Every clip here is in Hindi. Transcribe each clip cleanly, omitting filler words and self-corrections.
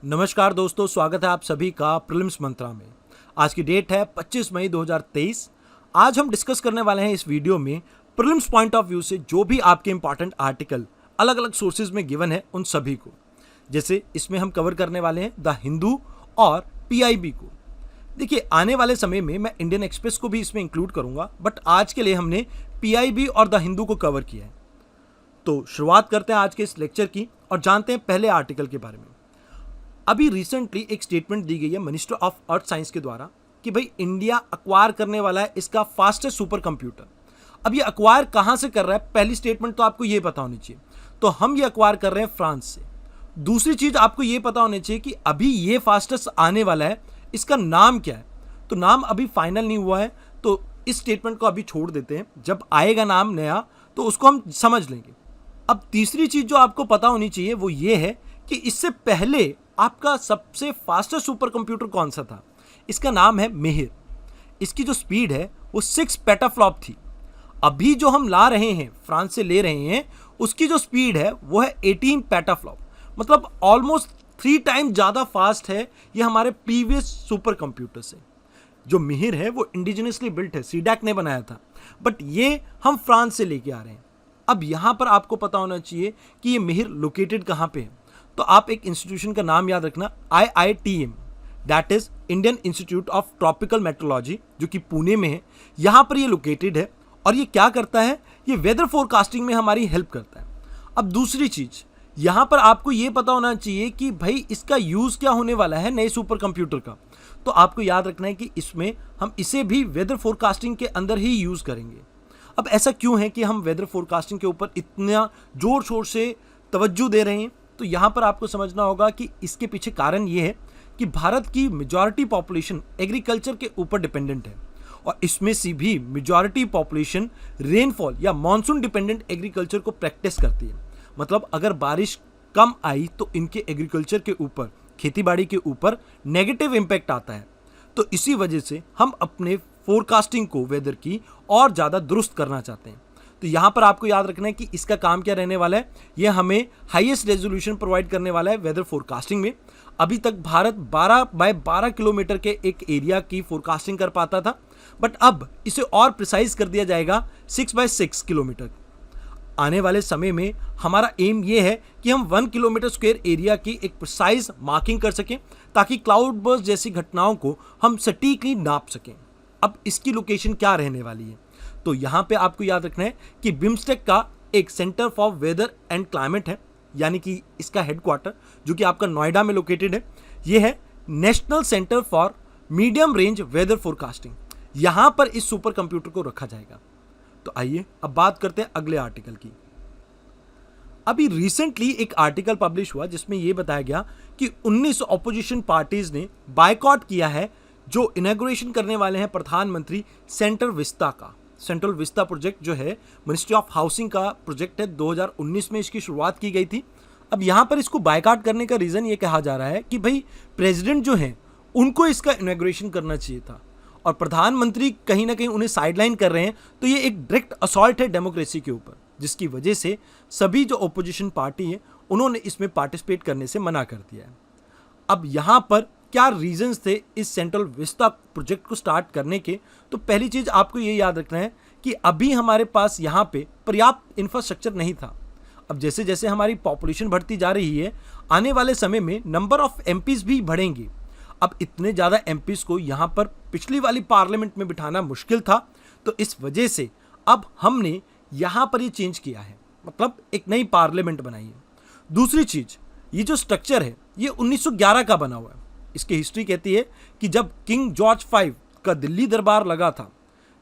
नमस्कार दोस्तों, स्वागत है आप सभी का प्रीलिम्स मंत्रा में। आज की डेट है 25 मई 2023। आज हम डिस्कस करने वाले हैं इस वीडियो में प्रीलिम्स पॉइंट ऑफ व्यू से जो भी आपके इंपॉर्टेंट आर्टिकल अलग अलग सोर्सेज में गिवन है उन सभी को। जैसे इसमें हम कवर करने वाले हैं द हिंदू और पीआईबी को। देखिए, आने वाले समय में मैं इंडियन एक्सप्रेस को भी इसमें इंक्लूड करूंगा, बट आज के लिए हमने पीआईबी और द हिंदू को कवर किया है। तो शुरुआत करते हैं आज के इस लेक्चर की और जानते हैं पहले आर्टिकल के बारे में। अभी रिसेंटली एक स्टेटमेंट दी गई है मिनिस्टर ऑफ अर्थ साइंस के द्वारा कि भाई इंडिया अक्वायर करने वाला है इसका फास्टेस्ट सुपर कंप्यूटर। अब ये अक्वायर कहां से कर रहा है, पहली स्टेटमेंट तो आपको ये पता होनी चाहिए। तो हम ये अक्वायर कर रहे हैं फ्रांस से। दूसरी चीज आपको ये पता होनी चाहिए कि अभी ये फास्टेस्ट आने वाला है, इसका नाम क्या है। तो नाम अभी फाइनल नहीं हुआ है, तो इस स्टेटमेंट को अभी छोड़ देते हैं। जब आएगा नाम नया तो उसको हम समझ लेंगे। अब तीसरी चीज जो आपको पता होनी चाहिए वो ये है कि इससे पहले आपका सबसे फास्टेस्ट सुपर कंप्यूटर कौन सा था। इसका नाम है मिहिर। इसकी जो स्पीड है वो 6 पेटाफ्लॉप थी। अभी जो हम ला रहे हैं, फ्रांस से ले रहे हैं, उसकी जो स्पीड है वो है 18 पेटाफ्लॉप। मतलब ऑलमोस्ट 3 टाइम ज़्यादा फास्ट है ये हमारे प्रीवियस सुपर कंप्यूटर से। जो मिहिर है वो इंडिजिनियसली बिल्ट है, सीडैक ने बनाया था, बट ये हम फ्रांस से लेके आ रहे हैं। अब यहाँ पर आपको पता होना चाहिए कि ये मिहिर लोकेटेड कहाँ पे है। तो आप एक इंस्टीट्यूशन का नाम याद रखना, IITM, that is Indian institute of tropical metrology, जो कि पुणे में है। यहाँ पर ये लोकेटेड है और ये क्या करता है, ये वेदर फोरकास्टिंग में हमारी हेल्प करता है। अब दूसरी चीज यहाँ पर आपको ये पता होना चाहिए कि भाई इसका यूज क्या होने वाला है नए सुपर कंप्यूटर का। तो आपको याद रखना है कि इसमें हम इसे भी वेदर फोरकास्टिंग के अंदर ही यूज करेंगे। अब ऐसा क्यों है कि हम वेदर फोरकास्टिंग के ऊपर इतना जोर शोर से तवज्जो दे रहे हैं। तो यहाँ पर आपको समझना होगा कि इसके पीछे कारण ये है कि भारत की मेजॉरिटी पॉपुलेशन एग्रीकल्चर के ऊपर डिपेंडेंट है और इसमें से भी मेजॉरिटी पॉपुलेशन रेनफॉल या मॉनसून डिपेंडेंट एग्रीकल्चर को प्रैक्टिस करती है। मतलब अगर बारिश कम आई तो इनके एग्रीकल्चर के ऊपर, खेतीबाड़ी के ऊपर नेगेटिव इम्पैक्ट आता है। तो इसी वजह से हम अपने फोरकास्टिंग को वेदर की और ज़्यादा दुरुस्त करना चाहते हैं। तो यहाँ पर आपको याद रखना है कि इसका काम क्या रहने वाला है। यह हमें हाईएस्ट रेजोल्यूशन प्रोवाइड करने वाला है वेदर फोरकास्टिंग में। अभी तक भारत 12 बाय 12 किलोमीटर के एक एरिया की फोरकास्टिंग कर पाता था, बट अब इसे और प्रिसाइज कर दिया जाएगा 6 बाय 6 किलोमीटर। आने वाले समय में हमारा एम यह है कि हम 1 किलोमीटर स्क्वायर एरिया की एक प्रिसाइज मार्किंग कर सकें ताकि क्लाउड बर्स्ट जैसी घटनाओं को हम सटीकली नाप सकें। अब इसकी लोकेशन क्या रहने वाली है, तो यहाँ पे आपको याद रखना है कि बिम्स्टेक का एक centre for weather and climate है, यानी कि इसका हेडक्वार्टर जो कि आपका नोएडा में लोकेटेड है, ये है National Centre for Medium Range Weather Forecasting. यहाँ पर इस सुपर कंप्यूटर को रखा जाएगा। तो आइए अब बात करते हैं अगले आर्टिकल की। अभी रिसेंटली एक आर्टिकल पब्लिश हुआ जिसमें यह बताया गया कि 19 ऑपोजिशन पार्टीज ने बायकॉट किया है जो इनॉग्रेशन करने वाले हैं प्रधानमंत्री सेंट्रल विस्ता का। सेंट्रल विस्ता प्रोजेक्ट जो है मिनिस्ट्री ऑफ हाउसिंग का प्रोजेक्ट है, 2019 में इसकी शुरुआत की गई थी। अब यहाँ पर इसको बायकॉट करने का रीज़न ये कहा जा रहा है कि भाई प्रेसिडेंट जो हैं उनको इसका इनॉग्रेशन करना चाहिए था और प्रधानमंत्री कहीं ना कहीं उन्हें साइडलाइन कर रहे हैं। तो ये एक डायरेक्ट असॉल्ट है डेमोक्रेसी के ऊपर, जिसकी वजह से सभी जो ओपोजिशन पार्टी है उन्होंने इसमें पार्टिसिपेट करने से मना कर दिया है। अब यहाँ पर क्या रीजंस थे इस सेंट्रल विस्ता प्रोजेक्ट को स्टार्ट करने के, तो पहली चीज आपको ये याद रखना है कि अभी हमारे पास यहाँ पे पर्याप्त इंफ्रास्ट्रक्चर नहीं था। अब जैसे जैसे हमारी पॉपुलेशन बढ़ती जा रही है, आने वाले समय में नंबर ऑफ एमपीज भी बढ़ेंगे। अब इतने ज़्यादा एमपीज को यहाँ पर पिछली वाली पार्लियामेंट में बिठाना मुश्किल था, तो इस वजह से अब हमने यहाँ पर ये चेंज किया है, मतलब एक नई पार्लियामेंट बनाई है। दूसरी चीज, ये जो स्ट्रक्चर है ये 1911 का बना हुआ है। इसकी हिस्ट्री कहती है कि जब किंग जॉर्ज 5 का दिल्ली दरबार लगा था।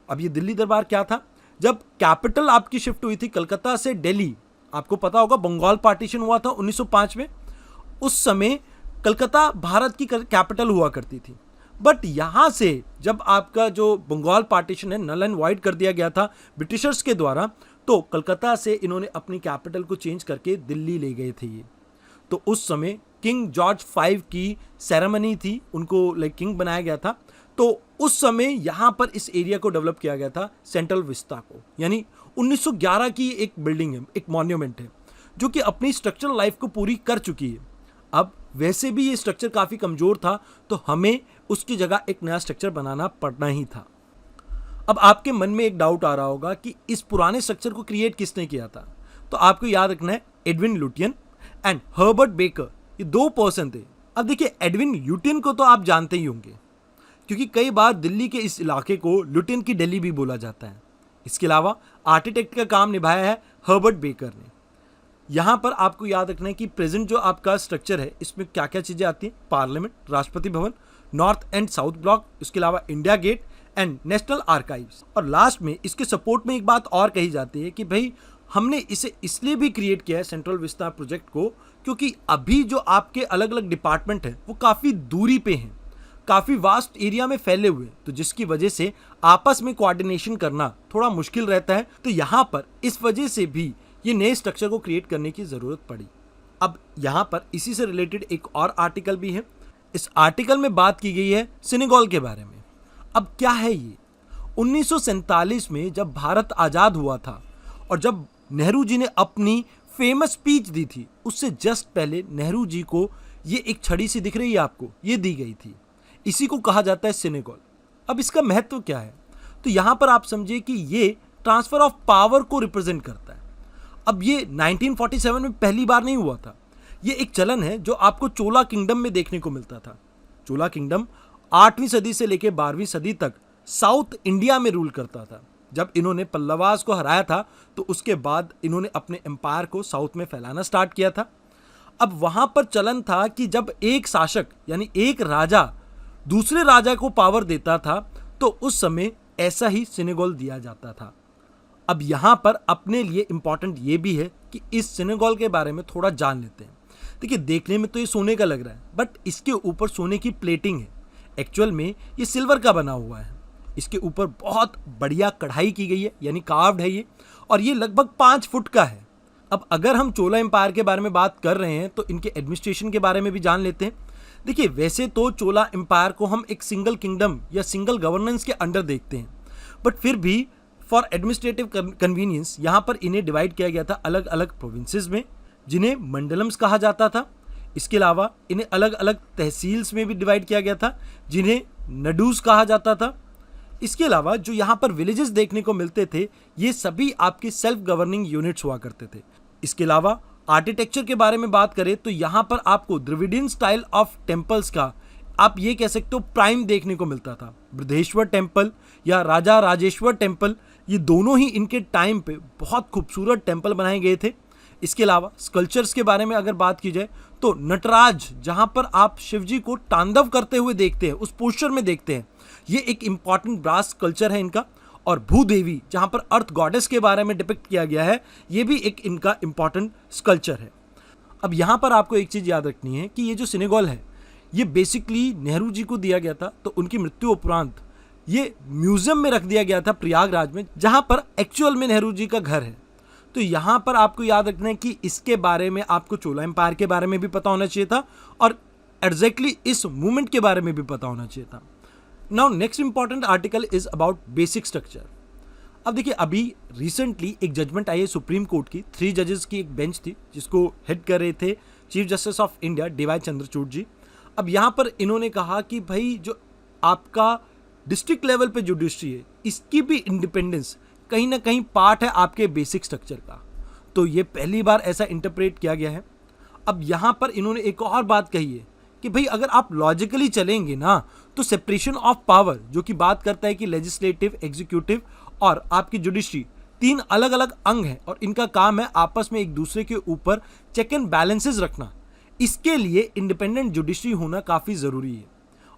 अब ये दिल्ली दरबार क्या था, जब कैपिटल आपकी शिफ्ट हुई थी कलकत्ता से दिल्ली, आपको पता होगा बंगाल पार्टीशन हुआ था 1905 में। उस समय कलकत्ता भारत की कैपिटल हुआ करती थी, बट यहाँ से जब आपका जो बंगाल पार्टीशन है नल एंड वाइड कर दिया गया था ब्रिटिशर्स के द्वारा, तो कलकत्ता से इन्होंने अपनी कैपिटल को चेंज करके दिल्ली ले गए थे ये। तो उस समय किंग जॉर्ज 5 की सेरेमनी थी, उनको लाइक किंग बनाया गया था। तो उस समय यहाँ पर इस एरिया को डेवलप किया गया था सेंट्रल विस्ता को, यानी 1911 की एक बिल्डिंग है, एक मॉन्यूमेंट है जो कि अपनी स्ट्रक्चरल लाइफ को पूरी कर चुकी है। अब वैसे भी ये स्ट्रक्चर काफ़ी कमज़ोर था, तो हमें उसकी जगह एक नया स्ट्रक्चर बनाना पड़ना ही था। अब आपके मन में एक डाउट आ रहा होगा कि इस पुराने स्ट्रक्चर को क्रिएट किसने किया था। तो आपको याद रखना है Edwin Lutyens and Herbert Baker, ये दो पर्सन थे। अब देखिए, एडविन लुटियन को तो आप जानते ही होंगे, क्योंकि कई बार दिल्ली के इस इलाके को लुटियन की दिल्ली भी बोला जाता है। इसके अलावा आर्किटेक्ट का काम निभाया है हर्बर्ट बेकर ने। यहाँ पर आपको याद रखना है कि प्रेजेंट जो आपका स्ट्रक्चर है, इसमें क्या क्या चीज़ें आती हैं। Parliament, Rashtrapati Bhavan, north and south Block, इसके अलावा India Gate and National Archives. और लास्ट में इसके सपोर्ट में एक बात और कही जाती है कि भाई हमने इसे इसलिए भी क्रिएट किया है सेंट्रल विस्ता प्रोजेक्ट को, क्योंकि अभी जो आपके अलग अलग डिपार्टमेंट हैं वो काफ़ी दूरी पे हैं, काफ़ी वास्ट एरिया में फैले हुए, तो जिसकी वजह से आपस में कोऑर्डिनेशन करना थोड़ा मुश्किल रहता है। तो यहाँ पर इस वजह से भी ये नए स्ट्रक्चर को क्रिएट करने की ज़रूरत पड़ी। अब यहाँ पर इसी से रिलेटेड एक और आर्टिकल भी है। इस आर्टिकल में बात की गई है सेनेगल के बारे में। अब क्या है ये, 1947 में जब भारत आज़ाद हुआ था और जब नेहरू जी ने अपनी फेमस स्पीच दी थी, उससे जस्ट पहले नेहरू जी को ये एक छड़ी सी दिख रही है आपको, ये दी गई थी। इसी को कहा जाता है सेनेगल। अब इसका महत्व क्या है, तो यहाँ पर आप समझिए कि ये ट्रांसफर ऑफ पावर को रिप्रेजेंट करता है। अब ये 1947 में पहली बार नहीं हुआ था, ये एक चलन है जो आपको चोला किंगडम में देखने को मिलता था। चोला किंगडम 8वीं सदी से लेकर 12वीं सदी तक साउथ इंडिया में रूल करता था। जब इन्होंने पल्लवास को हराया था तो उसके बाद इन्होंने अपने एम्पायर को साउथ में फैलाना स्टार्ट किया था। अब वहाँ पर चलन था कि जब एक शासक यानी एक राजा दूसरे राजा को पावर देता था तो उस समय ऐसा ही सेनेगल दिया जाता था। अब यहाँ पर अपने लिए इम्पॉर्टेंट ये भी है कि इस सेनेगल के बारे में थोड़ा जान लेते हैं। देखिए, देखने में तो ये सोने का लग रहा है, बट इसके ऊपर सोने की प्लेटिंग है। एक्चुअल में ये सिल्वर का बना हुआ है। इसके ऊपर बहुत बढ़िया कढ़ाई की गई है, यानी कार्व्ड है ये, और ये लगभग 5 फुट का है। अब अगर हम चोला एम्पायर के बारे में बात कर रहे हैं तो इनके एडमिनिस्ट्रेशन के बारे में भी जान लेते हैं। देखिए, वैसे तो चोला एम्पायर को हम एक सिंगल किंगडम या सिंगल गवर्नेंस के अंडर देखते हैं, बट फिर भी फॉर एडमिनिस्ट्रेटिव कन्वीनियंस यहाँ पर इन्हें डिवाइड किया गया था अलग अलग प्रोविंसेस में, जिन्हें मंडलम्स कहा जाता था। इसके अलावा इन्हें अलग अलग तहसील्स में भी डिवाइड किया गया था, जिन्हें नडूस कहा जाता था। इसके अलावा जो यहाँ पर विलेजेस देखने को मिलते थे, ये सभी आपके सेल्फ गवर्निंग यूनिट्स हुआ करते थे। इसके अलावा आर्किटेक्चर के बारे में बात करें तो यहाँ पर आपको द्रविडियन स्टाइल ऑफ टेम्पल्स का आप ये कह सकते हो प्राइम देखने को मिलता था। बृहदेश्वर टेम्पल या राजा राजेश्वर टेम्पल, ये दोनों ही इनके टाइम पे बहुत खूबसूरत टेम्पल बनाए गए थे। इसके अलावा स्कल्पचर्स के बारे में अगर बात की जाए तो नटराज, जहाँ पर आप शिवजी को तांडव करते हुए देखते हैं, उस पोस्चर में देखते हैं, ये एक इम्पॉर्टेंट ब्रास स्कल्पचर है इनका। और भूदेवी, जहाँ पर अर्थ गॉडेस के बारे में डिपिक्ट किया गया है, ये भी एक इनका इम्पॉर्टेंट स्कल्पचर है। अब यहाँ पर आपको एक चीज़ याद रखनी है कि ये जो सेनेगल है, ये बेसिकली नेहरू जी को दिया गया था, तो उनकी मृत्यु उपरांत ये म्यूजियम में रख दिया गया था प्रयागराज में, जहाँ पर एक्चुअल में नेहरू जी का घर है। तो यहाँ पर आपको याद रखना है कि इसके बारे में आपको चोला एम्पायर के बारे में भी पता होना चाहिए था और एग्जैक्टली इस मूवमेंट के बारे में भी पता होना चाहिए था। Now next important article is about basic structure. अब देखिए, अभी रिसेंटली एक जजमेंट आई है सुप्रीम कोर्ट की, 3 जजेस की एक बेंच थी जिसको हेड कर रहे थे chief justice of India DY Chandrachud ji. अब यहाँ पर इन्होंने कहा कि भाई जो आपका डिस्ट्रिक्ट लेवल पे जुडिशरी है, इसकी भी इंडिपेंडेंस कहीं ना कहीं पार्ट है आपके बेसिक स्ट्रक्चर का। तो ये पहली बार ऐसा इंटरप्रेट किया गया है। अब यहाँ पर इन्होंने एक और बात कही है कि भाई अगर आप लॉजिकली चलेंगे ना, तो सेपरेशन ऑफ पावर जो कि बात करता है कि लेजिस्लेटिव, एग्जीक्यूटिव और आपकी जुडिशरी 3 अलग अलग अंग हैं और इनका काम है आपस में एक दूसरे के ऊपर चेक एंड बैलेंसेस रखना। इसके लिए इंडिपेंडेंट जुडिशरी होना काफ़ी ज़रूरी है।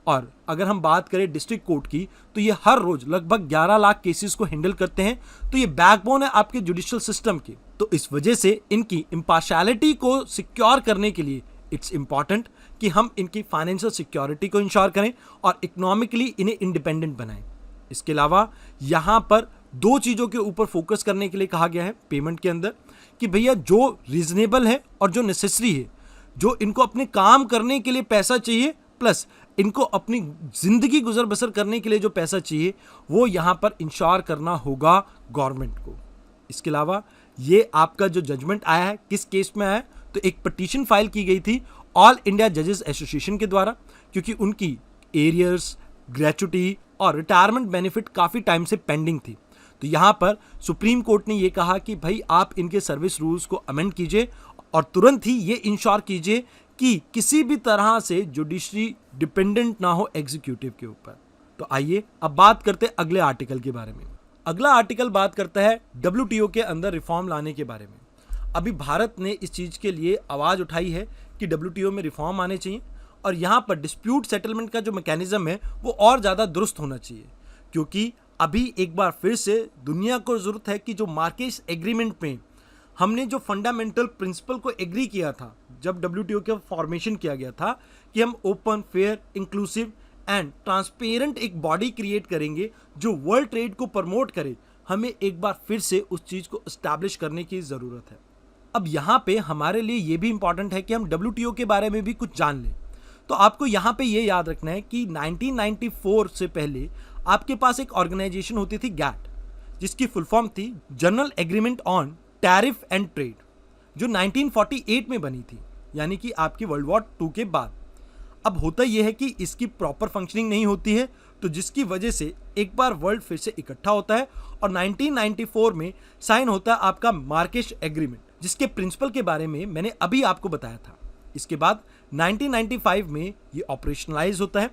और अगर हम बात करें डिस्ट्रिक्ट कोर्ट की, तो ये हर रोज लगभग 11 लाख केसेस को हैंडल करते हैं। तो ये बैकबोन है आपके जुडिशियल सिस्टम की। तो इस वजह से इनकी इम्पार्शियलिटी को सिक्योर करने के लिए इट्स इंपॉर्टेंट कि हम इनकी फाइनेंशियल सिक्योरिटी को इंश्योर करें और इकोनॉमिकली इन्हें इंडिपेंडेंट बनाएं। इसके अलावा यहाँ पर 2 चीज़ों के ऊपर फोकस करने के लिए कहा गया है पेमेंट के अंदर कि भैया जो रीजनेबल है और जो नेसेसरी है, जो इनको अपने काम करने के लिए पैसा चाहिए प्लस इनको अपनी ज़िंदगी गुजर बसर करने के लिए जो पैसा चाहिए, वो यहाँ पर इंश्योर करना होगा गवर्नमेंट को। इसके अलावा ये आपका जो जजमेंट आया है किस केस में आया है, तो एक पिटीशन फाइल की गई थी ऑल इंडिया जजेस एसोसिएशन के द्वारा, क्योंकि उनकी एरियर्स, ग्रेचुटी और रिटायरमेंट बेनिफिट काफ़ी टाइम से पेंडिंग थी। तो यहाँ पर सुप्रीम कोर्ट ने ये कहा कि भाई आप इनके सर्विस रूल्स को अमेंड कीजिए और तुरंत ही ये इंश्योर कीजिए कि किसी भी तरह से जुडिशरी डिपेंडेंट ना हो एग्जीक्यूटिव के ऊपर। तो आइए अब बात करते हैं अगले आर्टिकल के बारे में। अगला आर्टिकल बात करता है WTO के अंदर रिफॉर्म लाने के बारे में। अभी भारत ने इस चीज़ के लिए आवाज़ उठाई है कि WTO में रिफॉर्म आने चाहिए और यहाँ पर डिस्प्यूट सेटलमेंट का जो मैकेनिज्म है वो और ज़्यादा दुरुस्त होना चाहिए, क्योंकि अभी एक बार फिर से दुनिया को ज़रूरत है कि जो मार्केट एग्रीमेंट में हमने जो फंडामेंटल प्रिंसिपल को एग्री किया था जब WTO का फॉर्मेशन किया गया था कि हम open, fair, inclusive and transparent एक बॉडी क्रिएट करेंगे जो वर्ल्ड ट्रेड को प्रमोट करे, हमें एक बार फिर से उस चीज़ को एस्टैब्लिश करने की ज़रूरत है। अब यहाँ पे हमारे लिए ये भी इंपॉर्टेंट है कि हम WTO के बारे में भी कुछ जान लें। तो आपको यहाँ पे ये याद रखना है कि 1994 से पहले आपके पास एक ऑर्गेनाइजेशन होती थी GATT, जिसकी फुल फॉर्म थी general agreement on tariff and trade, जो 1948 में बनी थी, यानी कि आपकी वर्ल्ड वॉर 2 के बाद। अब होता यह है कि इसकी प्रॉपर फंक्शनिंग नहीं होती है, तो जिसकी वजह से एक बार वर्ल्ड फिर से इकट्ठा होता है और 1994 में साइन होता है आपका मार्केश एग्रीमेंट, जिसके प्रिंसिपल के बारे में मैंने अभी आपको बताया था। इसके बाद 1995 में ये ऑपरेशनलाइज होता है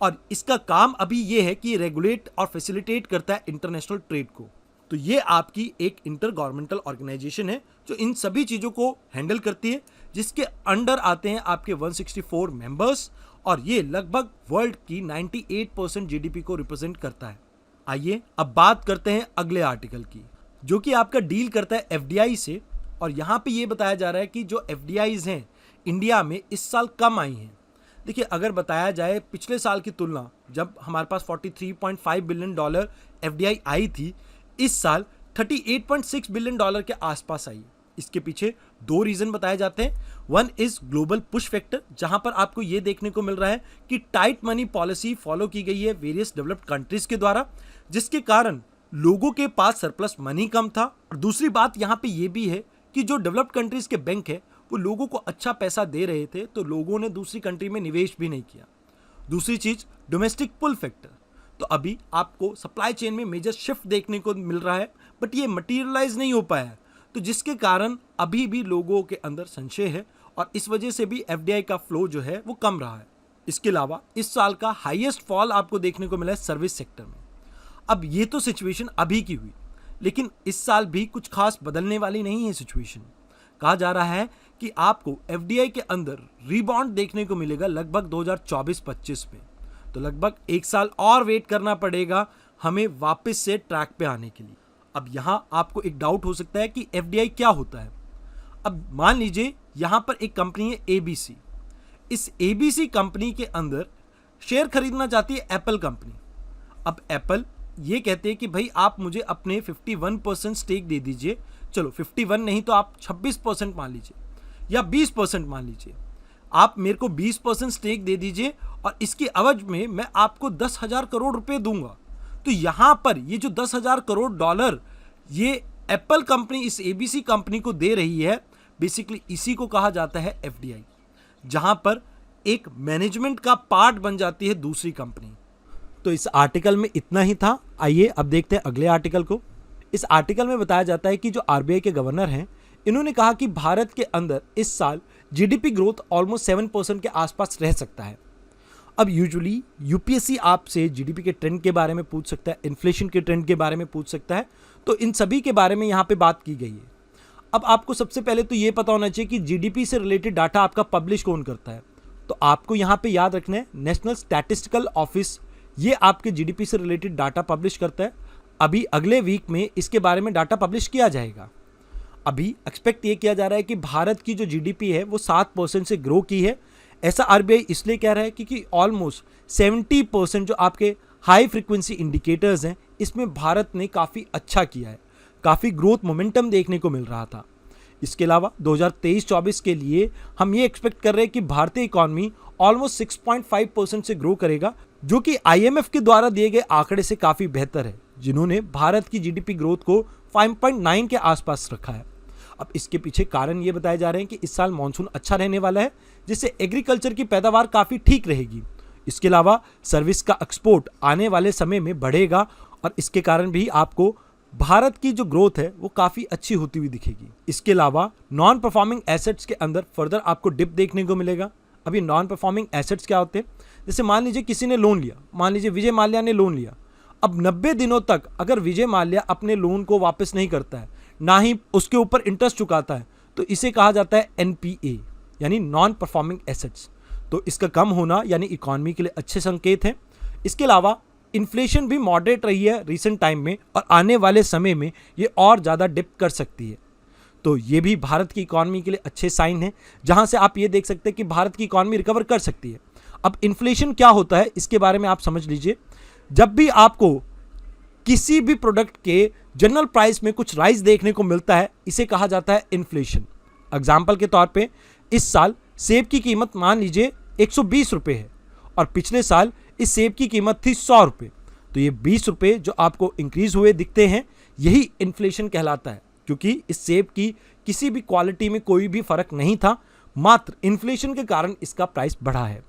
और इसका काम अभी ये है कि रेगुलेट और फैसिलिटेट करता है इंटरनेशनल ट्रेड को। तो ये आपकी एक इंटर गवर्नमेंटल ऑर्गेनाइजेशन है जो इन सभी चीज़ों को हैंडल करती है, जिसके अंडर आते हैं आपके 164 मेंबर्स और ये लगभग वर्ल्ड की 98% GDP को रिप्रेजेंट करता है। आइए अब बात करते हैं अगले आर्टिकल की, जो कि आपका डील करता है FDI से। और यहाँ पे ये बताया जा रहा है कि जो FDIs हैं इंडिया में इस साल कम आई हैं। देखिए, अगर बताया जाए पिछले साल की तुलना, जब हमारे पास $43.5 बिलियन FDI आई थी, इस साल $38.6 बिलियन के आसपास आई। इसके पीछे 2 रीजन बताए जाते हैं। One is global push factor, जहां पर आपको यह देखने को मिल रहा है कि टाइट मनी पॉलिसी फॉलो की गई है वेरियस डेवलप्ड कंट्रीज के द्वारा, जिसके कारण लोगों के पास सरप्लस मनी कम था। और दूसरी बात यहां पे यह भी है कि जो डेवलप्ड कंट्रीज के बैंक है वो लोगों को अच्छा पैसा दे रहे थे, तो लोगों ने दूसरी कंट्री में निवेश भी नहीं किया। दूसरी चीज डोमेस्टिक पुल फैक्टर। तो अभी आपको सप्लाई चेन में मेजर शिफ्ट देखने को मिल रहा है, बट ये मटीरियलाइज नहीं हो पाया है, तो जिसके कारण अभी भी लोगों के अंदर संशय है और इस वजह से भी FDI का फ्लो जो है वो कम रहा है। इसके अलावा इस साल का हाईएस्ट फॉल आपको देखने को मिला है सर्विस सेक्टर में। अब ये तो सिचुएशन अभी की हुई, लेकिन इस साल भी कुछ खास बदलने वाली नहीं है सिचुएशन। कहा जा रहा है कि आपको FDI के अंदर रीबाउंड देखने को मिलेगा लगभग 2024-25 में, तो लगभग 1 साल और वेट करना पड़ेगा हमें वापस से ट्रैक पे आने के लिए। अब यहाँ आपको एक डाउट हो सकता है कि FDI क्या होता है। अब मान लीजिए यहाँ पर एक कंपनी है ABC। इस ABC कंपनी के अंदर शेयर खरीदना चाहती है एप्पल कंपनी। अब एप्पल ये कहते हैं कि भाई आप मुझे अपने 51% स्टेक दे दीजिए, चलो 51 नहीं तो आप 26% मान लीजिए या 20% मान लीजिए, आप मेरे को 20% स्टेक दे दीजिए और इसके एवज में मैं आपको 10,000 करोड़ रुपए दूंगा। तो यहाँ पर ये जो 10,000 करोड़ डॉलर ये एप्पल कंपनी इस ABC कंपनी को दे रही है, बेसिकली इसी को कहा जाता है FDI, जहां पर एक मैनेजमेंट का पार्ट बन जाती है दूसरी कंपनी। तो इस आर्टिकल में इतना ही था। आइए अब देखते हैं अगले आर्टिकल को। इस आर्टिकल में बताया जाता है कि जो RBI के गवर्नर हैं, इन्होंने कहा कि भारत के अंदर इस साल GDP ग्रोथ ऑलमोस्ट 7% के आसपास रह सकता है। अब यूजुअली UPSC आपसे GDP के ट्रेंड के बारे में पूछ सकता है, इन्फ्लेशन के ट्रेंड के बारे में पूछ सकता है, तो इन सभी के बारे में यहाँ पे बात की गई है। अब आपको सबसे पहले तो ये पता होना चाहिए कि GDP से रिलेटेड डाटा आपका पब्लिश कौन करता है। तो आपको यहाँ पे याद रखना है नेशनल स्टैटिस्टिकल ऑफिस, ये आपके GDP से रिलेटेड डाटा पब्लिश करता है। अभी अगले वीक में इसके बारे में डाटा पब्लिश किया जाएगा। अभी एक्सपेक्ट ये किया जा रहा है कि भारत की जो GDP है वो 7% से ग्रो की है। ऐसा RBI इसलिए कह रहा है क्योंकि ऑलमोस्ट 70% जो आपके हाई फ्रीक्वेंसी इंडिकेटर्स हैं, इसमें भारत ने काफ़ी अच्छा किया है, काफ़ी ग्रोथ मोमेंटम देखने को मिल रहा था। इसके अलावा 2023-24 के लिए हम ये एक्सपेक्ट कर रहे हैं कि भारतीय इकॉनमी ऑलमोस्ट 6.5% से ग्रो करेगा, जो कि IMF के द्वारा दिए गए आंकड़े से काफ़ी बेहतर है, जिन्होंने भारत की GDP ग्रोथ को 5.9 के आसपास रखा है। अब इसके पीछे कारण ये बताए जा रहे हैं कि इस साल मानसून अच्छा रहने वाला है, जिससे एग्रीकल्चर की पैदावार काफ़ी ठीक रहेगी। इसके अलावा सर्विस का एक्सपोर्ट आने वाले समय में बढ़ेगा और इसके कारण भी आपको भारत की जो ग्रोथ है वो काफ़ी अच्छी होती हुई दिखेगी। इसके अलावा नॉन परफॉर्मिंग एसेट्स के अंदर फर्दर आपको डिप देखने को मिलेगा। अभी नॉन परफॉर्मिंग एसेट्स क्या होते हैं? जैसे मान लीजिए किसी ने लोन लिया, मान लीजिए विजय माल्या ने लोन लिया, अब 90 दिनों तक अगर विजय माल्या अपने लोन को वापस नहीं करता है, ना ही उसके ऊपर इंटरेस्ट चुकाता है, तो इसे कहा जाता है NPA यानी नॉन परफॉर्मिंग एसेट्स। तो इसका कम होना यानी इकॉनमी के लिए अच्छे संकेत हैं। इसके अलावा इन्फ्लेशन भी मॉडरेट रही है रिसेंट टाइम में और आने वाले समय में ये और ज़्यादा डिप कर सकती है। तो ये भी भारत की इकॉनमी के लिए अच्छे साइन हैं, जहां से आप ये देख सकते हैं कि भारत की इकॉनमी रिकवर कर सकती है। अब इन्फ्लेशन क्या होता है इसके बारे में आप समझ लीजिए। जब भी आपको किसी भी प्रोडक्ट के जनरल प्राइस में कुछ राइज देखने को मिलता है, इसे कहा जाता है इन्फ्लेशन। एग्जाम्पल के तौर पे इस साल सेब की कीमत मान लीजिए 120 रुपये है और पिछले साल इस सेब की कीमत थी 100 रुपये। तो ये 20 रुपये जो आपको इंक्रीज हुए दिखते हैं, यही इन्फ्लेशन कहलाता है, क्योंकि इस सेब की किसी भी क्वालिटी में कोई भी फर्क नहीं था, मात्र इन्फ्लेशन के कारण इसका प्राइस बढ़ा है।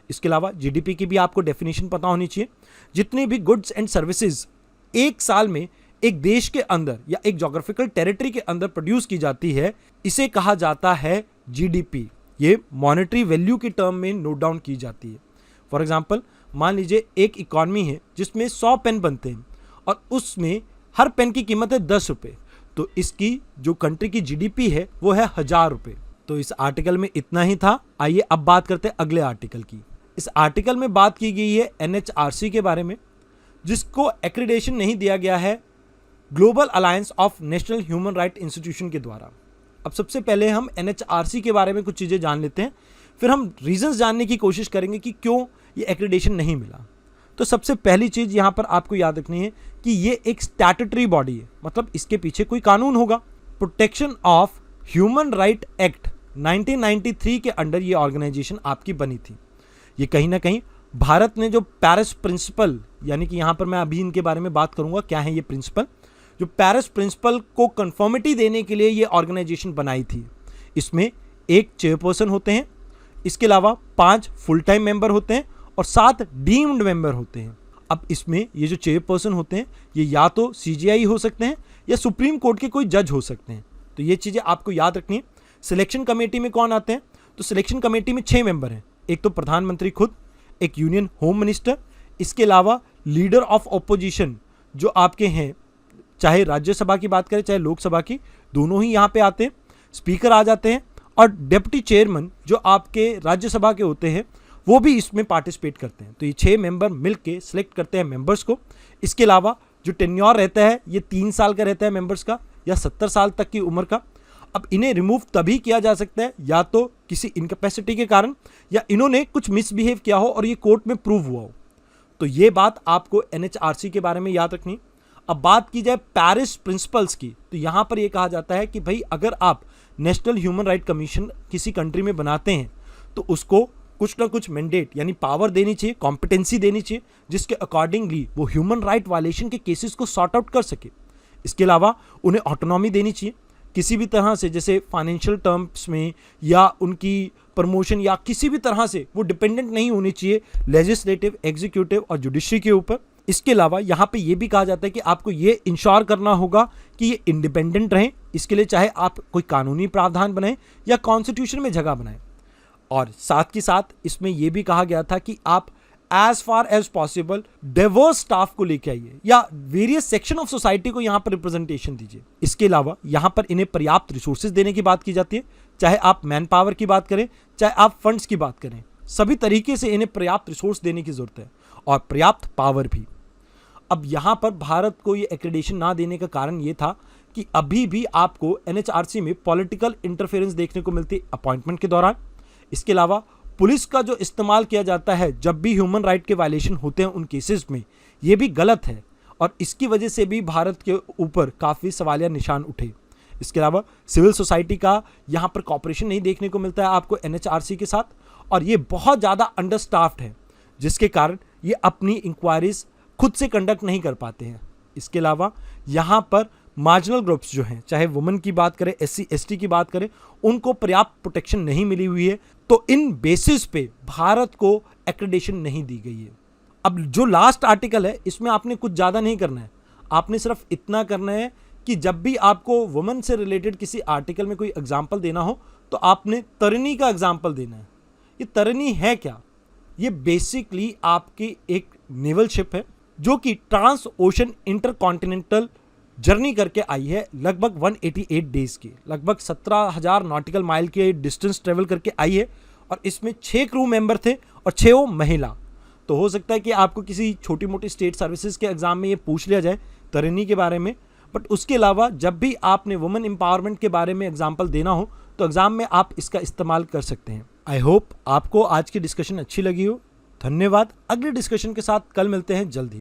इसके अलावा GDP की भी आपको डेफिनेशन पता होनी चाहिए। जितनी भी गुड्स एंड सर्विसेज एक साल में एक देश के अंदर या एक जोग्राफिकल टेरिटरी के अंदर प्रोड्यूस की जाती है, इसे कहा जाता है GDP। ये मॉनेटरी वैल्यू की टर्म में नोट डाउन की जाती है। फॉर एग्जाम्पल मान लीजिए एक इकॉनमी है जिसमें 100 पेन बनते हैं और उसमें हर पेन की कीमत है 10 रुपये, तो इसकी जो कंट्री की GDP है वो है 1000 रुपये। तो इस आर्टिकल में इतना ही था। आइए अब बात करते हैं अगले आर्टिकल की। इस आर्टिकल में बात की गई है NHRC के बारे में, जिसको एक्रीडेशन नहीं दिया गया है global alliance of national human right institution के द्वारा। अब सबसे पहले हम NHRC के बारे में कुछ चीज़ें जान लेते हैं, फिर हम रीजंस जानने की कोशिश करेंगे कि क्यों ये एक्रीडेशन नहीं मिला। तो सबसे पहली चीज़ यहाँ पर आपको याद रखनी है कि ये एक स्टैट्यूटरी बॉडी है, मतलब इसके पीछे कोई कानून होगा। Protection of human right act 1993 के अंडर ये ऑर्गेनाइजेशन आपकी बनी थी। ये कहीं ना कहीं भारत ने जो पेरिस प्रिंसिपल, यानी कि यहाँ पर मैं अभी इनके बारे में बात करूँगा क्या है ये प्रिंसिपल, जो पेरिस प्रिंसिपल को कंफर्मिटी देने के लिए ये ऑर्गेनाइजेशन बनाई थी। इसमें एक चेयरपर्सन होते हैं, इसके अलावा 5 फुल टाइम मेंबर होते हैं और 7 डीम्ड मेंबर होते हैं। अब इसमें ये जो चेयरपर्सन होते हैं ये या तो CGI हो सकते हैं या सुप्रीम कोर्ट के कोई जज हो सकते हैं। तो ये चीज़ें आपको याद रखनी है। सिलेक्शन कमेटी में कौन आते हैं? तो सिलेक्शन कमेटी में 6 मेंबर हैं। एक तो प्रधानमंत्री खुद, एक यूनियन होम मिनिस्टर, इसके अलावा लीडर ऑफ ऑपोजिशन जो आपके हैं, चाहे राज्यसभा की बात करें चाहे लोकसभा की, दोनों ही यहाँ पे आते हैं। स्पीकर आ जाते हैं और डेप्यूटी चेयरमैन जो आपके राज्यसभा के होते हैं वो भी इसमें पार्टिसिपेट करते हैं। तो ये 6 मेंबर मिलके सिलेक्ट करते हैं मेंबर्स को। इसके अलावा जो टेन्योर रहता है ये 3 साल का रहता है मेंबर्स का, या 70 साल तक की उम्र का। अब इन्हें रिमूव तभी किया जा सकता है या तो किसी इनकैपेसिटी के कारण, या इन्होंने कुछ मिसबिहेव किया हो और ये कोर्ट में प्रूव हुआ हो। तो ये बात आपको NHRC के बारे में याद रखनी। अब बात की जाए पेरिस प्रिंसिपल्स की, तो यहाँ पर यह कहा जाता है कि भाई अगर आप नेशनल ह्यूमन राइट कमीशन किसी कंट्री में बनाते हैं तो उसको कुछ ना कुछ मैंडेट यानी पावर देनी चाहिए, कॉम्पिटेंसी देनी चाहिए, जिसके अकॉर्डिंगली वो ह्यूमन राइट वायलेशन के केसेस को सॉर्ट आउट कर सके। इसके अलावा उन्हें ऑटोनॉमी देनी चाहिए किसी भी तरह से, जैसे फाइनेंशियल टर्म्स में या उनकी प्रमोशन या किसी भी तरह से वो डिपेंडेंट नहीं होनी चाहिए लेजिस्लेटिव, एग्जीक्यूटिव और जुडिशरी के ऊपर। इसके अलावा यहाँ पे ये भी कहा जाता है कि आपको ये इंश्योर करना होगा कि ये इंडिपेंडेंट रहें। इसके लिए चाहे आप कोई कानूनी प्रावधान बनाएं या कॉन्स्टिट्यूशन में जगह बनाएं। और साथ के साथ इसमें यह भी कहा गया था कि आप as far as possible diverse staff को लेके आइए या वेरियस सेक्शन ऑफ सोसाइटी को यहाँ पर रिप्रेजेंटेशन दीजिए। इसके अलावा यहाँ पर इन्हें पर्याप्त रिसोर्सेज देने की बात की जाती है, चाहे आप मैन पावर की बात करें चाहे आप फंड्स की बात करें, सभी तरीके से इन्हें पर्याप्त रिसोर्स देने की जरूरत है और पर्याप्त पावर भी। अब यहाँ पर भारत को ये एक्रेडिटेशन ना देने का कारण ये था कि अभी भी आपको NHRC में पॉलिटिकल इंटरफेरेंस देखने को मिलती है अपॉइंटमेंट के दौरान। इसके अलावा पुलिस का जो इस्तेमाल किया जाता है जब भी ह्यूमन राइट के वायलेशन होते हैं उन केसेस में, ये भी गलत है और इसकी वजह से भी भारत के ऊपर काफ़ी सवालिया निशान उठे। इसके अलावा सिविल सोसाइटी का यहाँ पर कॉपरेशन नहीं देखने को मिलता है आपको NHRC के साथ, और ये बहुत ज़्यादा अंडरस्टाफ्ड है जिसके कारण ये अपनी इंक्वायरीज खुद से कंडक्ट नहीं कर पाते हैं। इसके अलावा यहाँ पर मार्जिनल ग्रुप्स जो हैं, चाहे वुमेन की बात करें, SC ST की बात करें, उनको पर्याप्त प्रोटेक्शन नहीं मिली हुई है। तो इन बेसिस पे भारत को एक्रेडिटेशन नहीं दी गई है। अब जो लास्ट आर्टिकल है इसमें आपने कुछ ज़्यादा नहीं करना है, आपने सिर्फ इतना करना है कि जब भी आपको वुमेन से रिलेटेड किसी आर्टिकल में कोई एग्जाम्पल देना हो तो आपने तरिणी का एग्जाम्पल देना है। ये तरिणी है क्या? ये बेसिकली आपकी एक नेवल शिप है जो कि ट्रांस ओशन इंटरकॉन्टिनेंटल जर्नी करके आई है, लगभग 188 डेज की, लगभग 17,000 नॉटिकल माइल के डिस्टेंस ट्रेवल करके आई है। और इसमें 6 क्रू मेंबर थे और 6 महिला। तो हो सकता है कि आपको किसी छोटी मोटी स्टेट सर्विसेज के एग्जाम में ये पूछ लिया जाए तरिणी के बारे में, बट उसके अलावा जब भी आपने वुमेन एम्पावरमेंट के बारे में एग्जाम्पल देना हो तो एग्जाम में आप इसका इस्तेमाल कर सकते हैं। आई होप आपको आज की डिस्कशन अच्छी लगी हो। धन्यवाद। अगले डिस्कशन के साथ कल मिलते हैं जल्दी।